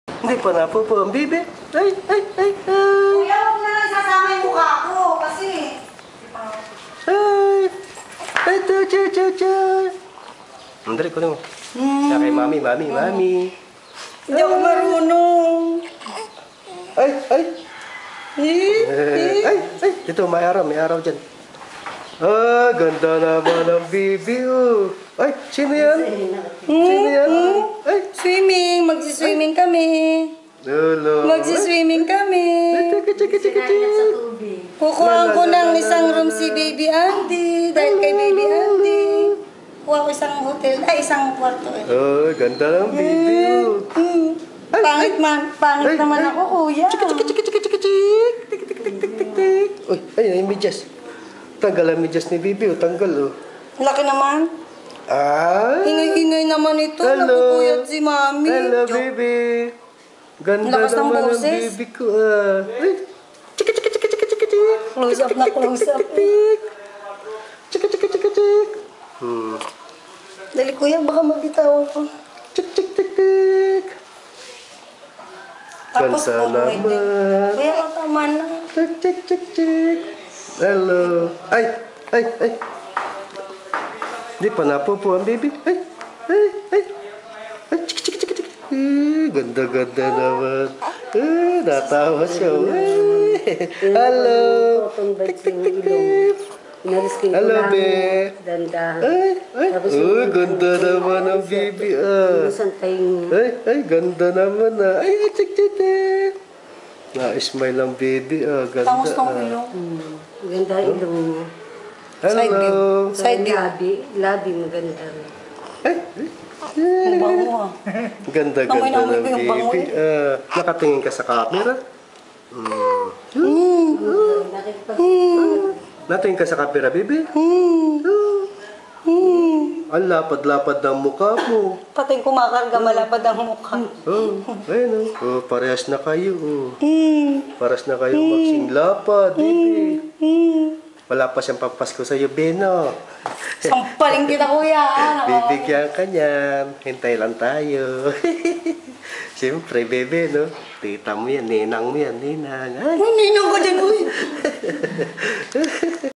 Hindi pa napupo ang bibi. Ay, ay, ay, ay. Kuya, huwag na lang sasama yung mukha ko kasi... Ay. Ay, to, cha, cha, cha. Andali ko naman. Siya kay mami, mami, mami. Hindi ako marunong. Ay, ay. Ay, ay. Ito, may araw dyan. Ah, ganda naman ang bibi, oh. Ay, sino yan? Sino yan? Ay, Swimming. Magsiswimming kami. lolo. Magsiswimming kami. Kukuhaan ko ng isang room si Baby Andy. Dahil kay Baby Andy. Kuha ko isang hotel. Ay, isang kwarto eh. Oh, ganda ng bibi, oh. Pangit naman ako, kuya. Uy, ay, yung medyas. Tanggal ang medyas ni bibi, oh. Tanggal, oh. Laki naman. Ay. Ingay-ingay naman ito. Hello. Nagpupuyat si mami. Hello, baby. Ganda Lakas ng naman ang boses. baby ko, ah. Ay. Chika, chika, chika, chika, chika, chika. Close up na close up. Chika, chika, chika, chika. Dali kuya, baka magbitaw ako. Chik, chik, chik, chik. Tapos Ganda pwede. naman. Kuya, tama na. Chik, chik, chik, chik. Hello. Ay, ay, ay. Di pa napupo ang baby. Ay, ay, ay. Ay, chik, chik, chik, chik. Ganda-ganda naman. Natawa siya. Hello. Tik, tik, tik, tik. Hello, be. Dandahan. Ay, ay. Ganda naman ang baby, ah. Ay, ay, ganda naman, ah. Ay, chik, chik, chik. Na-smile ang baby, ah. Ganda, Tangos ng ah. ilong. Maganda ilong mo. Hello. Side view. Labi maganda rin. Ay, Ang bango ah. ganda-ganda Namoy ng ko yung bango baby. Nakatingin ka sa camera? Natingin ka sa camera, baby? Ang lapad-lapad ng mukha mo. Pati kumakarga malapad ang mukha. Oh, ayun, oh. Parehas na kayo, oh. Parehas na kayo magsing lapad, baby. Wala pa siyang papasko sa'yo, Beno. Sampaling kita kuya. Bibigyan ka niyan. Hintay lang tayo. Siyempre, bebe, no? Tita mo yan, ninang mo yan, ninang. Ay, Ninong ko dyan, uy.